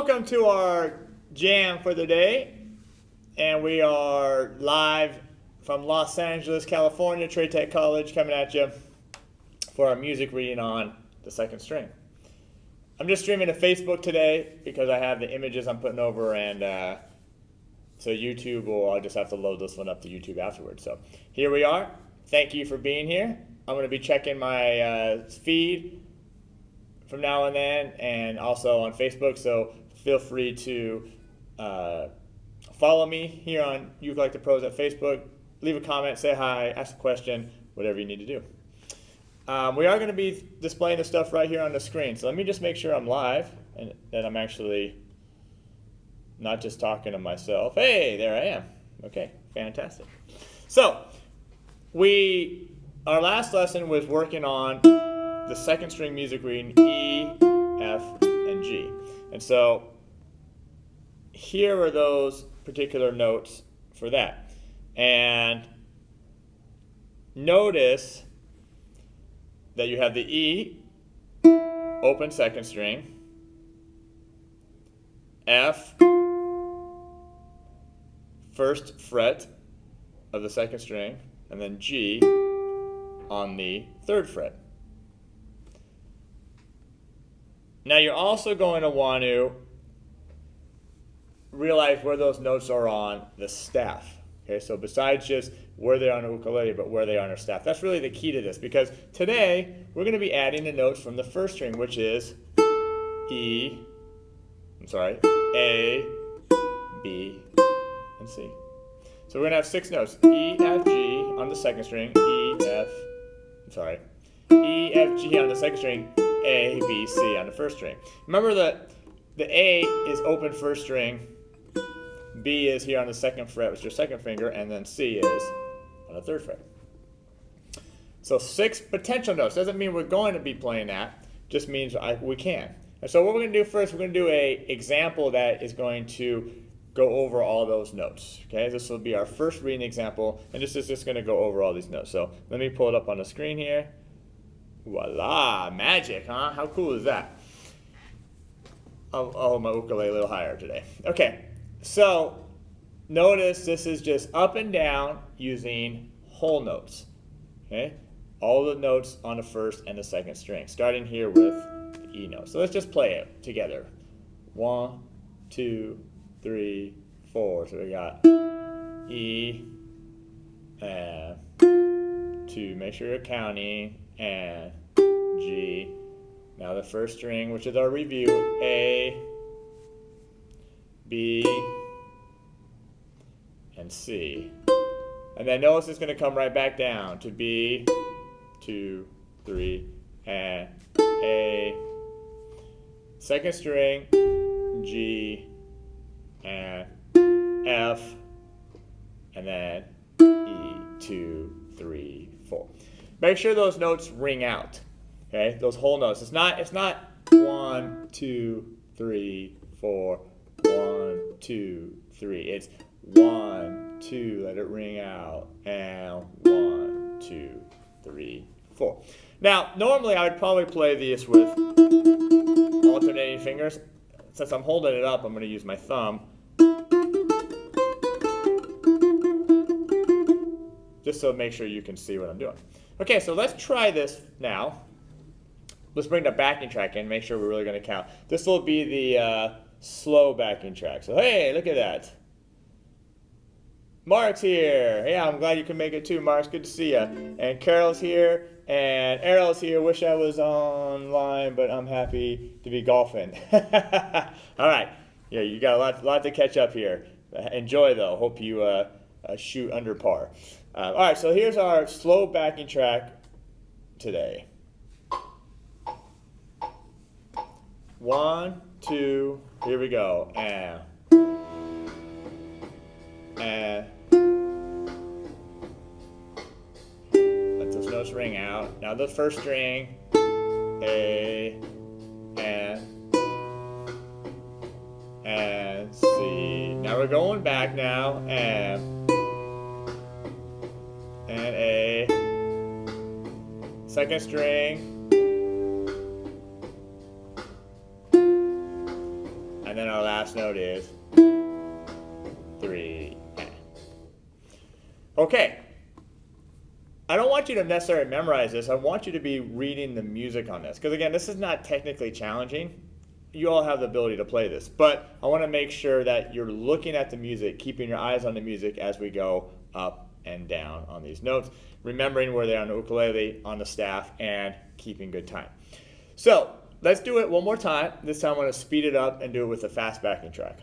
welcome to our jam for the day. And we are live from Los Angeles, California, Trade Tech College, coming at you for our music reading on the second string. I'm just streaming to Facebook today because I have the images I'm putting over, and so YouTube, I'll just have to load this one up to YouTube afterwards. So here we are. Thank you for being here. I'm going to be checking my feed from now and then, and also on Facebook, so feel free to follow me here on Uke Like The Pros at Facebook. Leave a comment, say hi, ask a question, whatever you need to do. We are going to be displaying the stuff right here on the screen, so let me just make sure I'm live and that I'm actually not just talking to myself. Hey, there I am. Okay, fantastic. So, our last lesson was working on the second string music reading E, F, and G. And so here are those particular notes for that. And notice that you have the E, open second string, F, first fret of the second string, and then G on the third fret. Now you're also going to want to realize where those notes are on the staff. Okay, so besides just where they are on the ukulele, but where they are on our staff. That's really the key to this, because today we're going to be adding the notes from the first string, which is A, B, and C. So we're going to have 6 notes: E, F, G on the second string, E, F, G on the second string, A, B, C on the first string. Remember that the A is open first string, B is here on the second fret with your second finger, and then C is on the third fret. So 6 potential notes. Doesn't mean we're going to be playing that, just means we can. And so what we're going to do first, we're going to do an example that is going to go over all those notes. Okay, this will be our first reading example, and this is just going to go over all these notes. So let me pull it up on the screen here. Voila, magic, huh? How cool is that? I'll hold my ukulele a little higher today. Okay, so notice this is just up and down using whole notes. Okay, all the notes on the first and the second string, starting here with the E note. So let's just play it together. 1, 2, 3, 4. So we got E, F, 2. Make sure you're counting, and G. Now the first string, which is our review, A, B, and C. And then notice it's going to come right back down to B, 2, 3, and A. Second string, G, and F, and then E, 2, 3, 4. Make sure those notes ring out. Okay, those whole notes. It's not 1, 2, 3, 4, 1, 2, 3. It's 1, 2, let it ring out, and 1, 2, 3, 4. Now, normally I would probably play this with alternating fingers. Since I'm holding it up, I'm going to use my thumb, just so make sure you can see what I'm doing. Okay, so let's try this now. Let's bring the backing track in, make sure we're really going to count. This will be the slow backing track. So hey, look at that. Mark's here. Yeah, I'm glad you can make it too, Mark. Good to see you. And Carol's here, and Errol's here. Wish I was online, but I'm happy to be golfing. All right. Yeah, you got a lot to catch up here. Enjoy, though. Hope you shoot under par. All right, so here's our slow backing track today. 1, 2, here we go. And let those notes ring out. Now the first string, A, and C. Now we're going back now, and A. Second string, and then our last note is 3. Okay. I don't want you to necessarily memorize this. I want you to be reading the music on this. Because again, this is not technically challenging. You all have the ability to play this. But I want to make sure that you're looking at the music, keeping your eyes on the music as we go up and down on these notes. Remembering where they are on the ukulele, on the staff, and keeping good time. So let's do it one more time. This time I'm going to speed it up and do it with a fast backing track.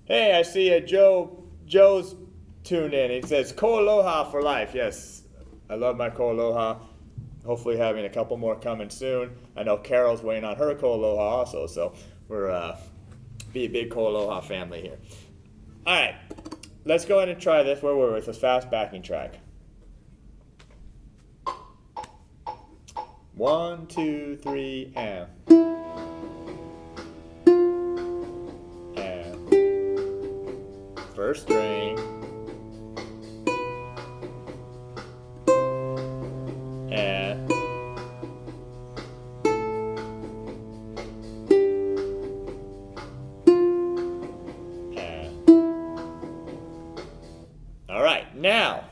Hey, I see Joe's tuned in. He says, Ko Aloha for life. Yes, I love my Ko Aloha. Hopefully having a couple more coming soon. I know Carol's waiting on her Ko Aloha also, so we're be a big Ko Aloha family here. All right, let's go ahead and try this. Where were we with this fast backing track? 1, 2, 3, and. First string, and all right, now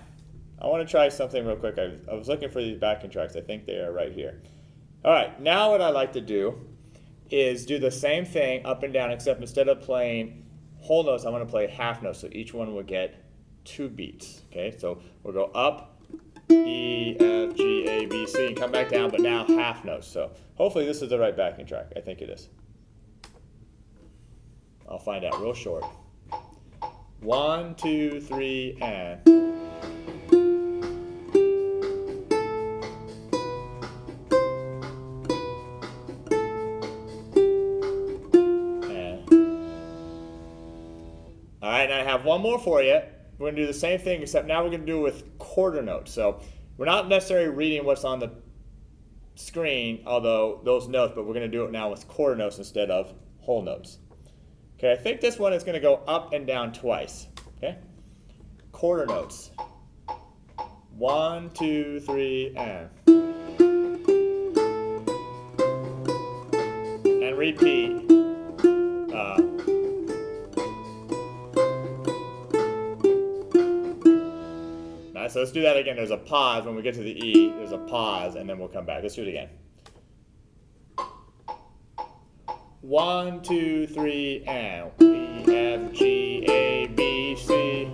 I want to try something real quick. I was looking for these backing tracks. I think they are right here. All right, now what I like to do is do the same thing up and down, except instead of playing whole notes, I'm going to play half notes, so each one will get 2 beats. Okay, so we'll go up, E, F, G, A, B, C, and come back down, but now half notes. So hopefully this is the right backing track. I think it is. I'll find out real short. 1, 2, 3, and. All right, and I have one more for you. We're going to do the same thing, except now we're going to do it with quarter notes. So we're not necessarily reading what's on the screen, although those notes, but we're going to do it now with quarter notes instead of whole notes. Okay, I think this one is going to go up and down twice. Okay, quarter notes. 1, 2, 3, and. And repeat. So let's do that again. There's a pause when we get to the E. There's a pause, and then we'll come back. Let's do it again. 1, 2, 3, and E, F, G, A, B, C,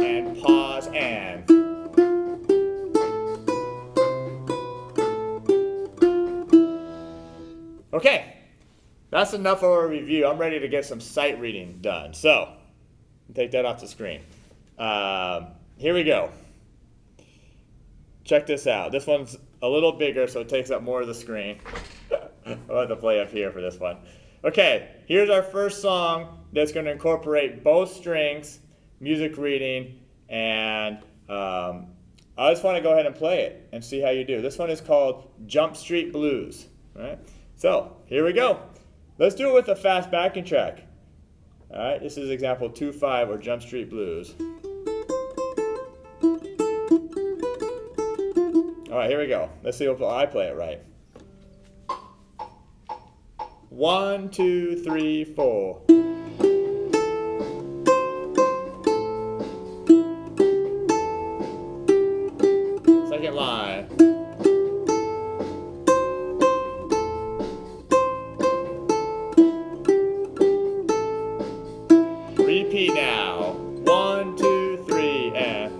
and pause, and. Okay, that's enough of a review. I'm ready to get some sight reading done. So, take that off the screen. Here we go. Check this out. This one's a little bigger, so it takes up more of the screen. I'll have to play up here for this one. Okay, here's our first song that's going to incorporate both strings, music reading, and I just want to go ahead and play it and see how you do. This one is called Jump Street Blues. All right? So, here we go. Let's do it with a fast backing track. All right, this is example 2-5 or Jump Street Blues. All right, here we go. Let's see if I play it right. 1, 2, 3, 4. Second line. Repeat now. 1, 2, 3, and.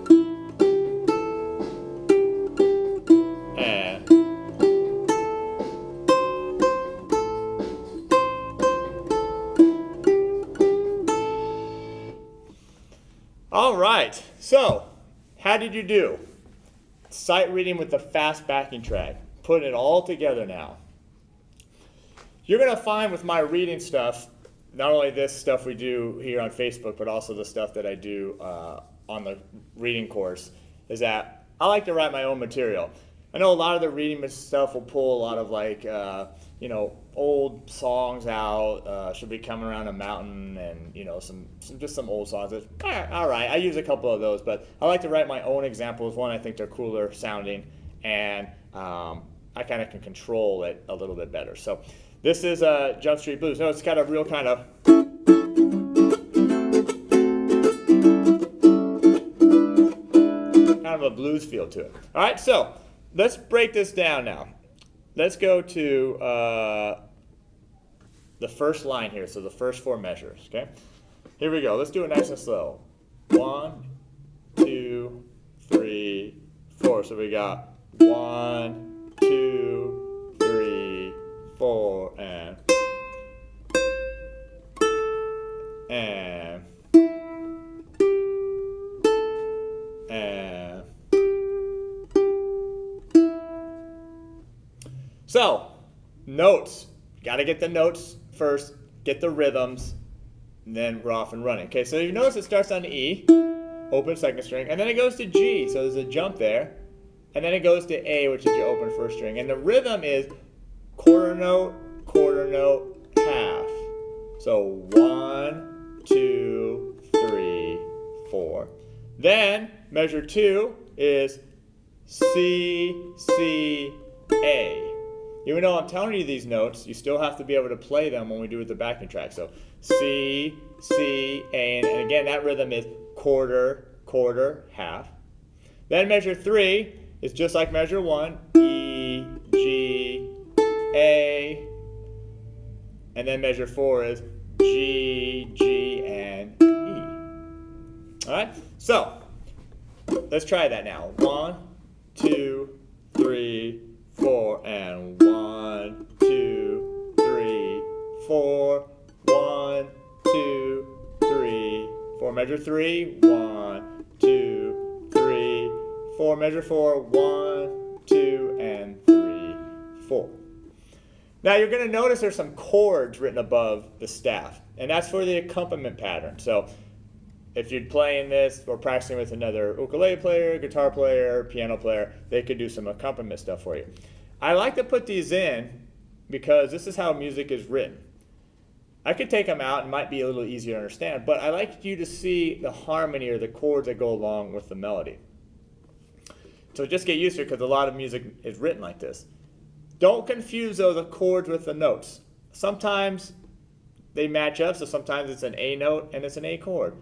All right, so how did you do? Sight reading with the fast backing track. Putting it all together now. You're going to find with my reading stuff, not only this stuff we do here on Facebook, but also the stuff that I do on the reading course, is that I like to write my own material. I know a lot of the reading stuff will pull a lot of like, old songs out. Should be coming around a mountain, and some old songs. All right, I use a couple of those, but I like to write my own examples. One, I think they're cooler sounding, and I kind of can control it a little bit better. So this is Jump Street Blues. No, it's got a real kind of a blues feel to it. All right, so let's break this down now. Let's go to the first line here, so the first 4 measures, okay? Here we go. Let's do it nice and slow. 1, 2, 3, 4. So we got 1, 2, 3, 4, and so, notes. Got to get the notes first, get the rhythms, and then we're off and running. Okay, so you notice it starts on E, open second string, and then it goes to G, so there's a jump there, and then it goes to A, which is your open first string. And the rhythm is quarter note, half. So 1, 2, 3, 4. Then measure 2 is C, C, A. Even though I'm telling you these notes, you still have to be able to play them when we do it the backing track. So C, C, A, and again that rhythm is quarter, half. Then measure 3 is just like measure 1, E, G, A, and then measure 4 is G, G, and E. All right, so let's try that now. 1, 2, 3, 4, and 1, 2, 3, 4, 1, 2, 3, 4. Measure 3, 1, 2, 3, 4. Measure 4, 1, 2, and 3, 4. Now you're going to notice there's some chords written above the staff, and that's for the accompaniment pattern. So if you're playing this or practicing with another ukulele player, guitar player, piano player, they could do some accompaniment stuff for you. I like to put these in because this is how music is written. I could take them out and it might be a little easier to understand, but I like you to see the harmony or the chords that go along with the melody. So just get used to it because a lot of music is written like this. Don't confuse though the chords with the notes. Sometimes they match up, so sometimes it's an A note and it's an A chord,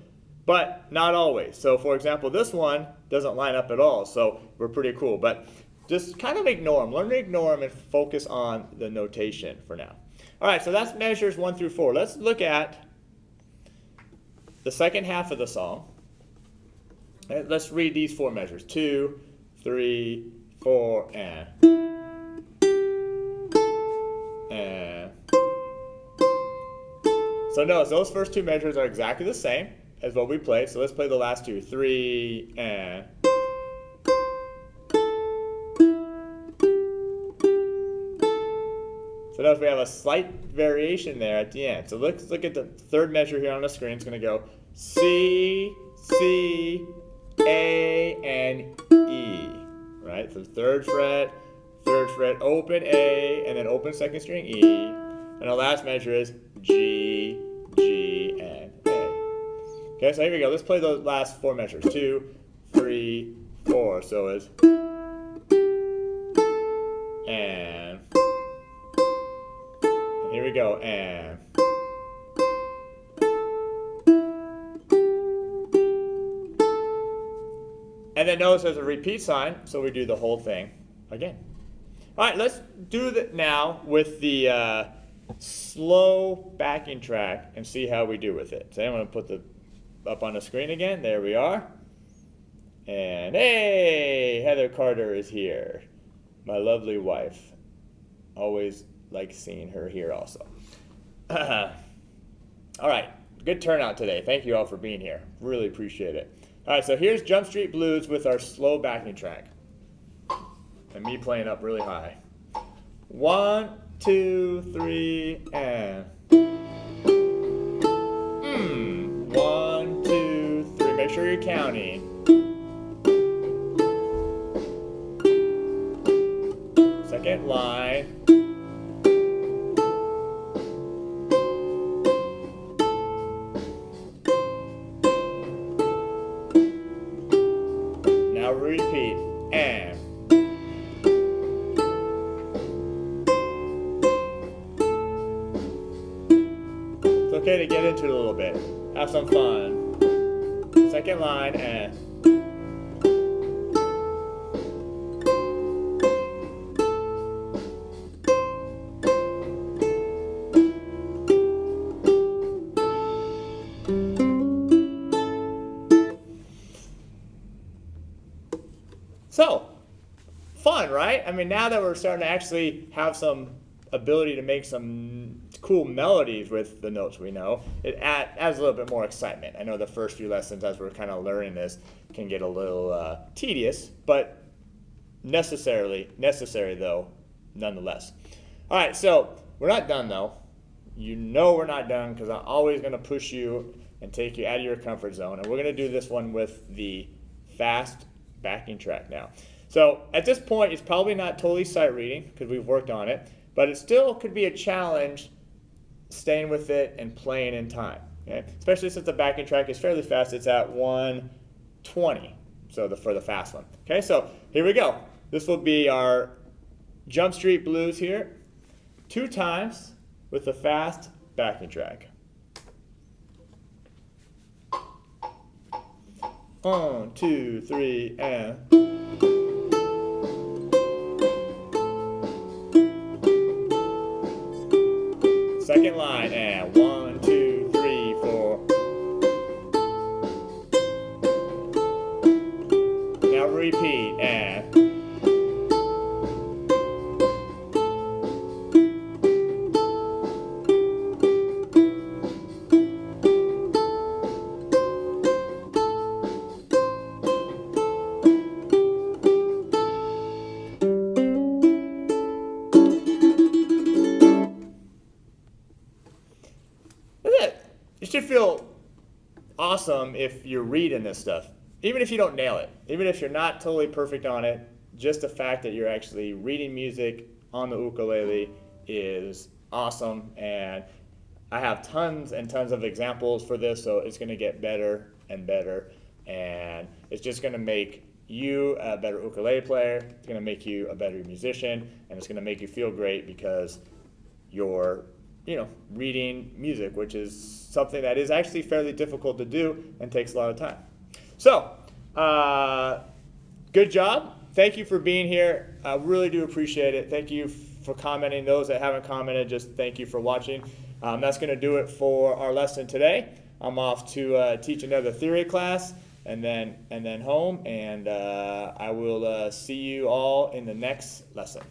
but not always. So for example, this one doesn't line up at all, so we're pretty cool. But just kind of ignore them. Learn to ignore them and focus on the notation for now. All right, so that's measures 1 through 4. Let's look at the second half of the song. Let's read these 4 measures. 2, 3, 4, and. So notice those first 2 measures are exactly the same as what we played. So let's play the last 2. 3, and. So notice we have a slight variation there at the end. So let's look at the third measure here on the screen. It's going to go C, C, A, and E. Right? So third fret, open A, and then open second string E. And the last measure is G, G, and A. Okay, so here we go. Let's play those last 4 measures. 2, 3, 4. So it's and. Here we go, and. And then notice there's a repeat sign, so we do the whole thing again. All right, let's do that now with the slow backing track and see how we do with it. So I'm going to put the up on the screen again. There we are. And hey, Heather Carter is here, my lovely wife. Always like seeing her here also. All right, good turnout today. Thank you all for being here. Really appreciate it. All right, so here's Jump Street Blues with our slow backing track. And me playing up really high. 1, 2, 3, and. 1, 2, 3. Make sure you're counting. Second line. Now repeat. And. okay to get into it a little bit. Have some fun. Second line and so, fun, right? I mean, now that we're starting to actually have some ability to make some cool melodies with the notes we know, it adds a little bit more excitement. I know the first few lessons as we're kind of learning this can get a little tedious, but necessary though, nonetheless. All right, so we're not done though. You know we're not done because I'm always going to push you and take you out of your comfort zone. And we're going to do this one with the fast backing track now. So at this point, it's probably not totally sight reading because we've worked on it, but it still could be a challenge staying with it and playing in time. Okay? Especially since the backing track is fairly fast. It's at 120, so for the fast one. Okay, so here we go. This will be our Jump Street Blues here, 2 times with the fast backing track. 1, 2, 3, and second line, and 1, 2, 3, 4. Now repeat, and you should feel awesome if you're reading this stuff, even if you don't nail it, even if you're not totally perfect on it. Just the fact that you're actually reading music on the ukulele is awesome, and I have tons and tons of examples for this, so it's going to get better and better, and it's just going to make you a better ukulele player. It's going to make you a better musician, and it's going to make you feel great because you're reading music, which is something that is actually fairly difficult to do and takes a lot of time. So, good job. Thank you for being here. I really do appreciate it. Thank you for commenting. Those that haven't commented, just thank you for watching. That's going to do it for our lesson today. I'm off to teach another theory class and then home, and I will see you all in the next lesson.